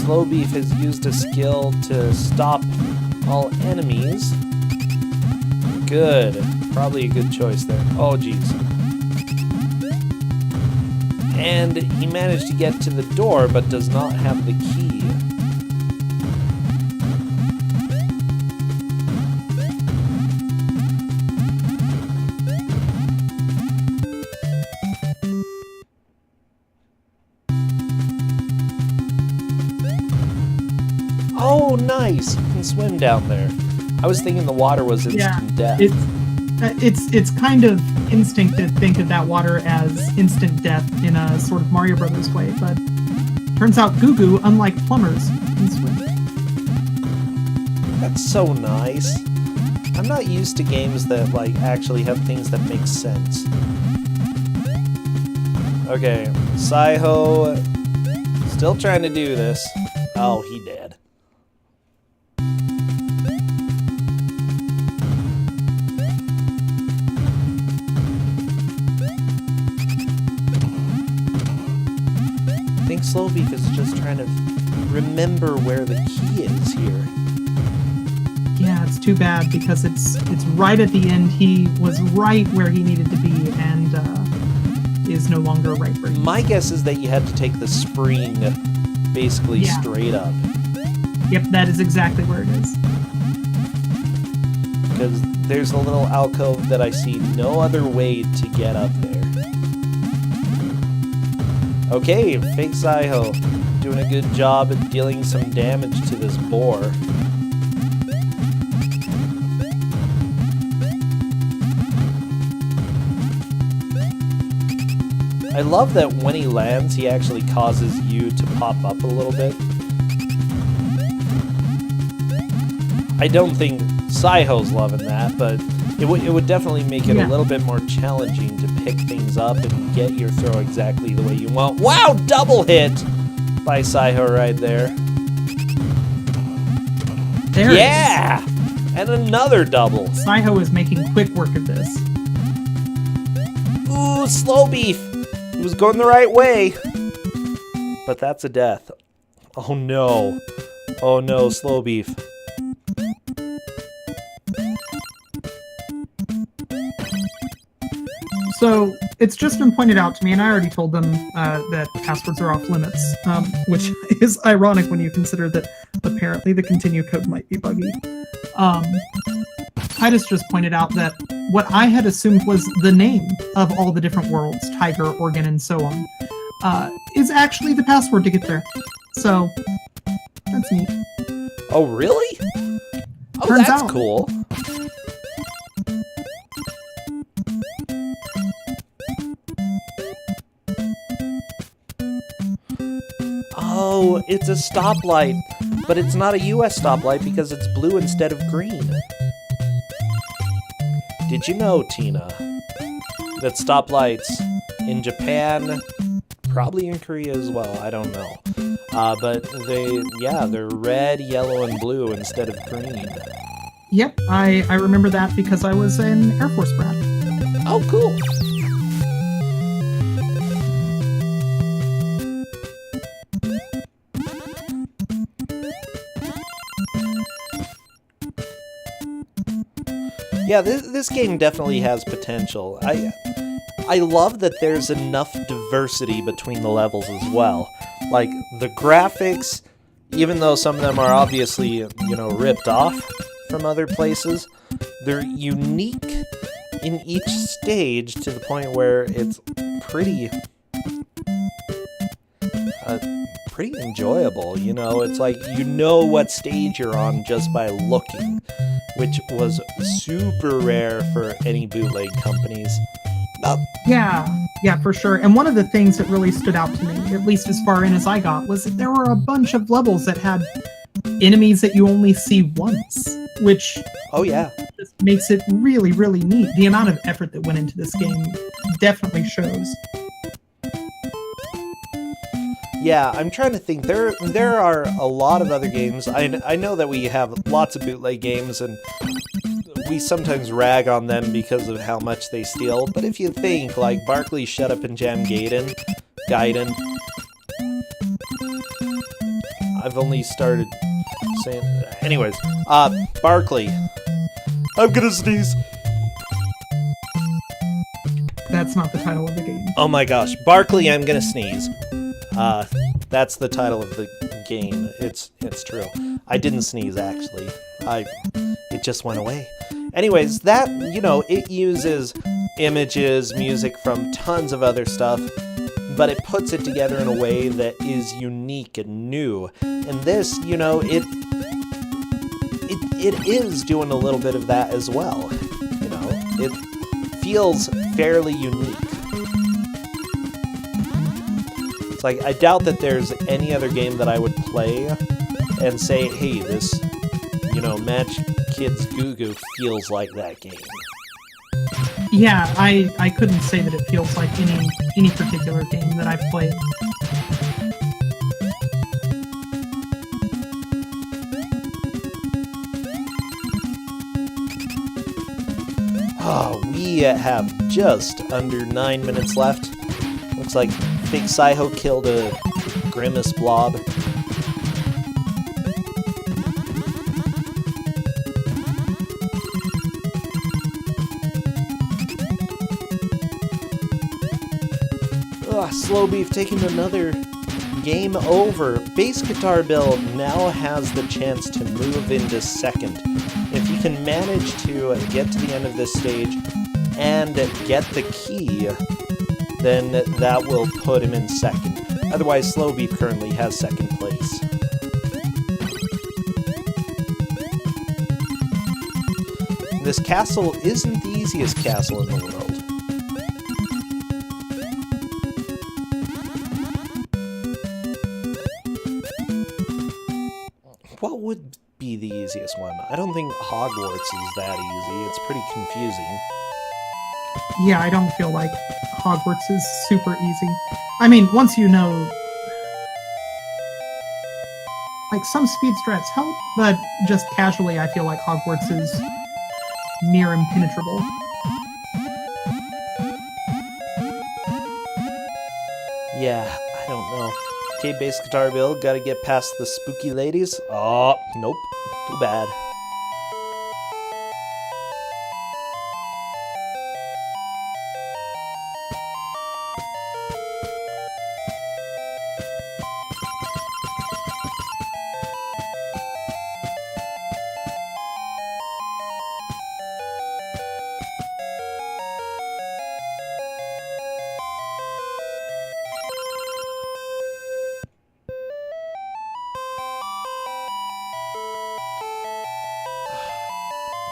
Slow Beef has used a skill to stop all enemies. Good. Probably a good choice there. Oh, jeez. And he managed to get to the door, but does not have the key. Oh, nice! You can swim down there. I was thinking the water was instant death. It's kind of instinct to think of that water as instant death in a sort of Mario Brothers way, but turns out GooGoo, unlike plumbers, can swim. That's so nice. I'm not used to games that actually have things that make sense. Okay, Saiho still trying to do this. Oh, he did. I think Slow Beef is just trying to remember where the key is here. Yeah, it's too bad because it's right at the end. He was right where he needed to be and is no longer right where he My guess is that you had to take the spring basically straight up. Yep, that is exactly where it is. Because there's a little alcove that I see no other way to get up there. Okay, Fake Saiho doing a good job at dealing some damage to this boar. I love that when he lands, he actually causes you to pop up a little bit. I don't think Saiho's loving that, but it would definitely make it a little bit more challenging to pick things up and get your throw exactly the way you want. Wow, double hit by Saiho right there. There yeah! It is. And another double. Saiho is making quick work of this. Ooh, Slow Beef. He was going the right way. But that's a death. Oh no. Oh no, Slow Beef. So it's just been pointed out to me, and I already told them that passwords are off limits, which is ironic when you consider that apparently the continue code might be buggy. Titus just pointed out that what I had assumed was the name of all the different worlds, Tiger, Organ, and so on, is actually the password to get there. So that's neat. Oh, really? Oh, Turns that's out. Cool. Oh, it's a stoplight, but it's not a US stoplight because it's blue instead of green. Did you know, Tina, that stoplights in Japan, probably in Korea as well, I don't know, but they're red, yellow, and blue instead of green. Yep, I remember that because I was an Air Force brat. Oh, cool. Yeah, this game definitely has potential. I love that there's enough diversity between the levels as well. Like, the graphics even though some of them are obviously, you know, ripped off from other places, they're unique in each stage to the point where it's pretty pretty enjoyable. You know, it's like you know what stage you're on just by looking, which was super rare for any bootleg companies. Yeah, for sure. And one of the things that really stood out to me, at least as far in as I got, was that there were a bunch of levels that had enemies that you only see once, which Oh yeah. just makes it really, really neat. The amount of effort that went into this game definitely shows. Yeah, I'm trying to think. There are a lot of other games. I know that we have lots of bootleg games, and we sometimes rag on them because of how much they steal. But if you think, like, Barkley Shut Up and Jam Gaiden, I've only started saying... Anyways, Barkley. I'm gonna sneeze. That's not the title of the game. Oh my gosh, Barkley, I'm gonna sneeze. That's the title of the game. It's true. I didn't sneeze, actually. It just went away. Anyways, that, you know, it uses images, music from tons of other stuff, but it puts it together in a way that is unique and new. And this, you know, it is doing a little bit of that as well. You know, it feels fairly unique. It's like, I doubt that there's any other game that I would play and say, hey, this, you know, Match Kids GooGoo feels like that game. Yeah, I couldn't say that it feels like any particular game that I've played. Oh, we have just under 9 minutes left. Looks like Big Saiho killed a Grimace blob. Ugh, Slow Beef taking another game over. Bass Guitar Bill now has the chance to move into second. If he can manage to get to the end of this stage and get the key, then that will put him in second. Otherwise, Slow Beef currently has second place. This castle isn't the easiest castle in the world. What would be the easiest one? I don't think Hogwarts is that easy. It's pretty confusing. Yeah, I don't feel like Hogwarts is super easy. I mean, once you know... Like, some speed strats help, but just casually I feel like Hogwarts is near impenetrable. Yeah, I don't know. Okay, Bass Guitar Bill, gotta get past the spooky ladies. Oh, nope. Too bad.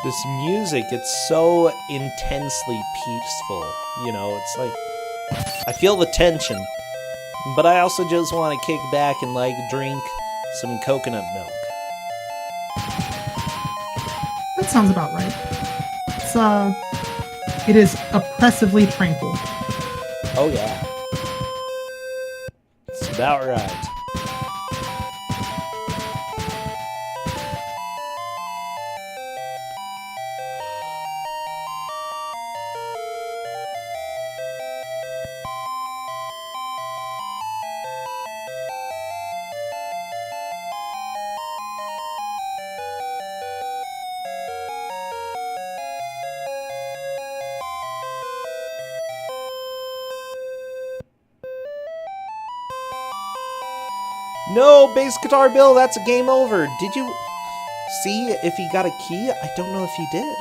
This music, it's so intensely peaceful, you know, it's like, I feel the tension, but I also just want to kick back and, like, drink some coconut milk. That sounds about right. It is oppressively tranquil. Oh yeah. It's about right. No, bass guitar Bill, that's a game over. Did you see if he got a key? I don't know if he did.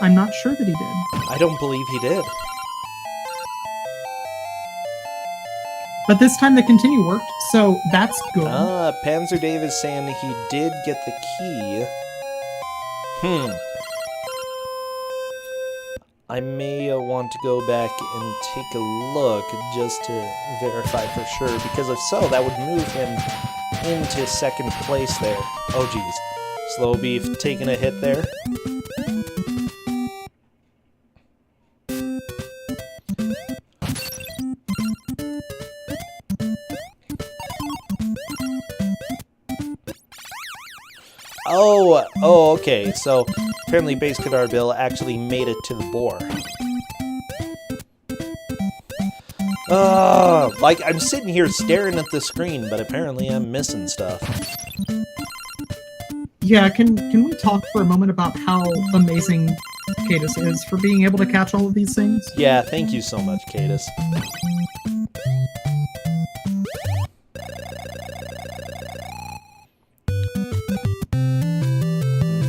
I'm not sure that he did. I don't believe he did. But this time the continue worked, so that's good. Panzer Dave is saying he did get the key. I may want to go back and take a look just to verify for sure, because if so, that would move him into second place there. Oh geez. Slow Beef taking a hit there. Oh, okay. So apparently Bass Guitar Bill actually made it to the bore. Like I'm sitting here staring at the screen, but apparently I'm missing stuff. Yeah, can we talk for a moment about how amazing Cadus is for being able to catch all of these things? Yeah, thank you so much, Cadus.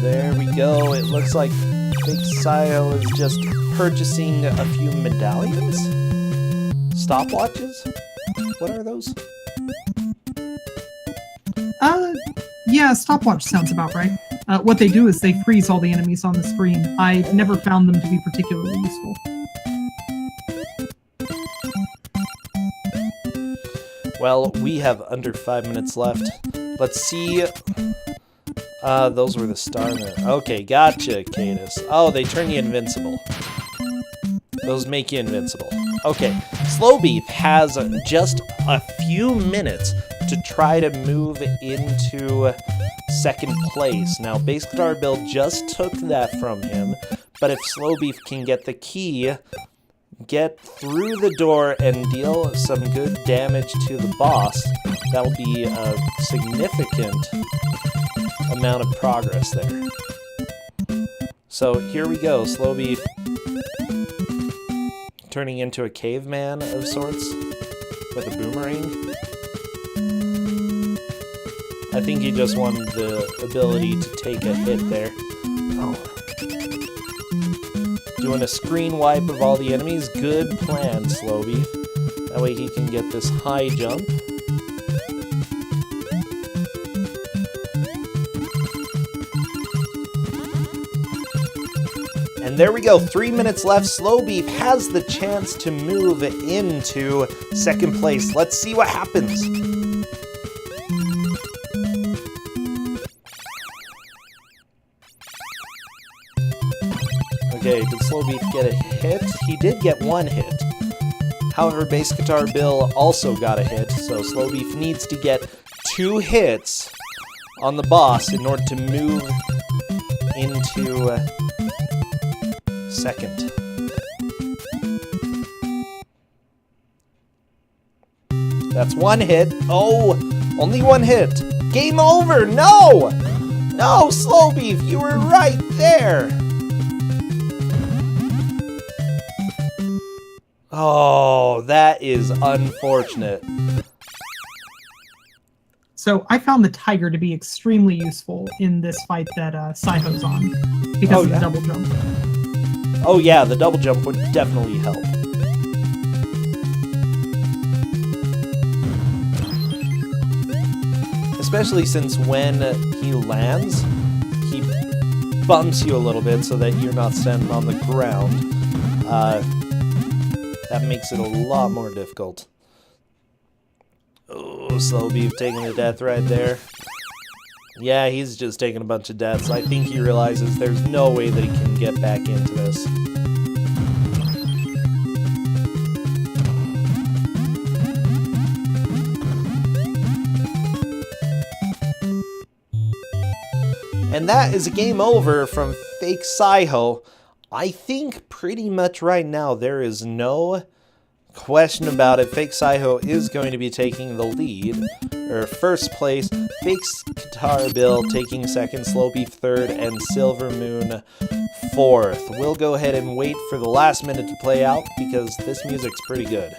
There we go. It looks like Big Sio is just purchasing a few medallions? Stopwatches? What are those? Yeah, stopwatch sounds about right. What they do is they freeze all the enemies on the screen. I never found them to be particularly useful. Well, we have under 5 minutes left. Let's see. Those were the star minutes. Okay, gotcha, Cadus. Oh, they turn you invincible. Those make you invincible. Okay, Slow Beef has just a few minutes to try to move into second place. Now, Bass Guitar Bill just took that from him, but if Slow Beef can get the key, get through the door, and deal some good damage to the boss, that'll be a significant amount of progress there. So here we go, Slow Beef turning into a caveman of sorts with a boomerang. I think he just wanted the ability to take a hit there. Oh. Doing a screen wipe of all the enemies. Good plan, Slow Beef. That way he can get this high jump. And there we go, 3 minutes left. Slow Beef has the chance to move into second place. Let's see what happens. Okay, did Slow Beef get a hit? He did get one hit. However, Bass Guitar Bill also got a hit, so Slow Beef needs to get 2 hits on the boss in order to move into second. That's 1 hit. Oh, only 1 hit. Game over. No! No, Slow Beef, you were right there. Oh, that is unfortunate. So I found the tiger to be extremely useful in this fight that Saiho's on, because of the double jump. Oh yeah, the double jump would definitely help. Especially since when he lands, he bumps you a little bit so that you're not standing on the ground. That makes it a lot more difficult. Oh, Slow Beef taking a death right there. Yeah, he's just taking a bunch of deaths. I think he realizes there's no way that he can get back into this. And that is a game over from Fake Saiho. I think pretty much right now there is no question about it. Fake Saiho is going to be taking the lead, or first place. Fake Guitar Bill taking second, Slow Beef third, and Silver Moon fourth. We'll go ahead and wait for the last minute to play out because this music's pretty good.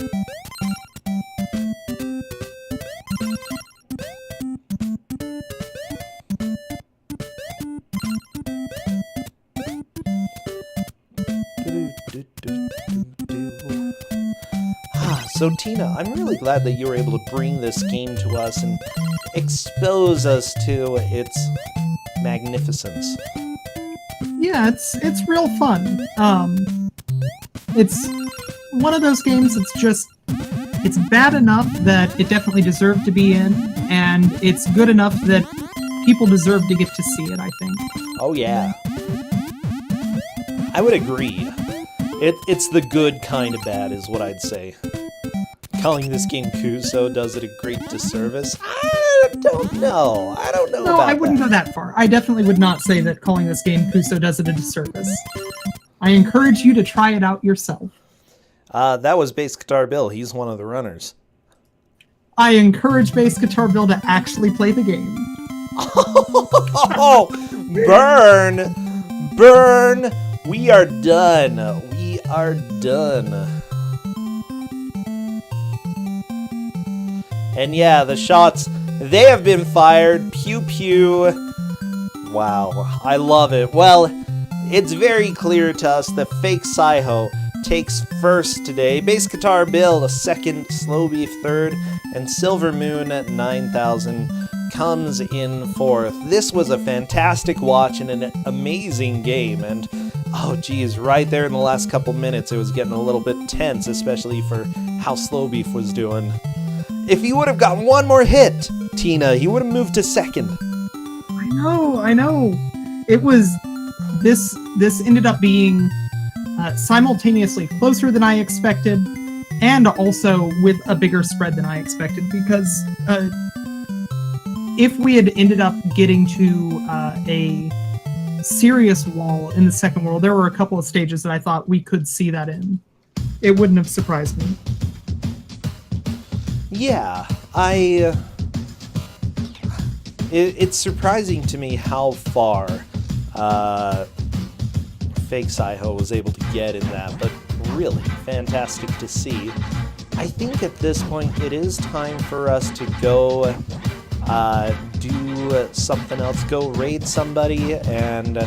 So Tina, I'm really glad that you were able to bring this game to us and expose us to its magnificence. Yeah, it's real fun. It's one of those games that's just, it's bad enough that it definitely deserved to be in, and it's good enough that people deserve to get to see it, I think. Oh yeah. I would agree. It's the good kind of bad is what I'd say. Calling this game Kuso does it a great disservice? I don't know. I don't know No, about I wouldn't that. go that far. I definitely would not say that calling this game Kuso does it a disservice. I encourage you to try it out yourself. That was Bass Guitar Bill. He's one of the runners. I encourage Bass Guitar Bill to actually play the game. Oh, burn! Burn! We are done. We are done. And yeah, the shots, they have been fired. Pew pew. Wow, I love it. Well, it's very clear to us that Fake Saiho takes first today. Bass Guitar Bill, a second. Slow Beef third. And Silver Moon at 9,000 comes in fourth. This was a fantastic watch and an amazing game. And oh geez, right there in the last couple minutes, it was getting a little bit tense, especially for how Slow Beef was doing. If he would have gotten one more hit, Tina, he would have moved to second. I know. It was, this ended up being simultaneously closer than I expected, and also with a bigger spread than I expected, because if we had ended up getting to a serious wall in the second world, there were a couple of stages that I thought we could see that in. It wouldn't have surprised me. Yeah, it's surprising to me how far Fake Saiho was able to get in that, but really fantastic to see. I think at this point it is time for us to go do something else, go raid somebody, and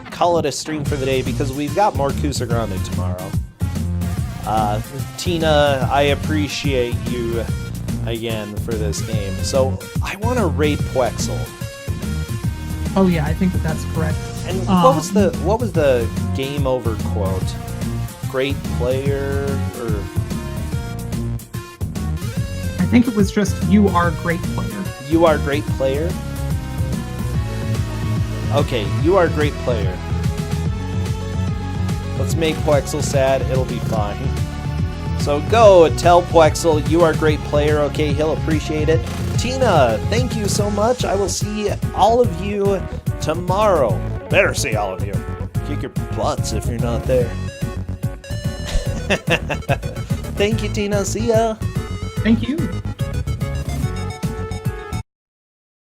call it a stream for the day, because we've got more Kusogrand3 tomorrow. Tina, I appreciate you again for this game. So I want to raid Puexel. Oh yeah, I think that's correct. And what was the game over quote? Great player, or I think it was just "You are a great player." You are a great player? Okay, you are a great player. Let's make Puexel sad, it'll be fine. So go tell Puexel you are a great player, okay? He'll appreciate it. Tina, thank you so much. I will see all of you tomorrow. Better see all of you. Kick your butts if you're not there. Thank you, Tina. See ya. Thank you.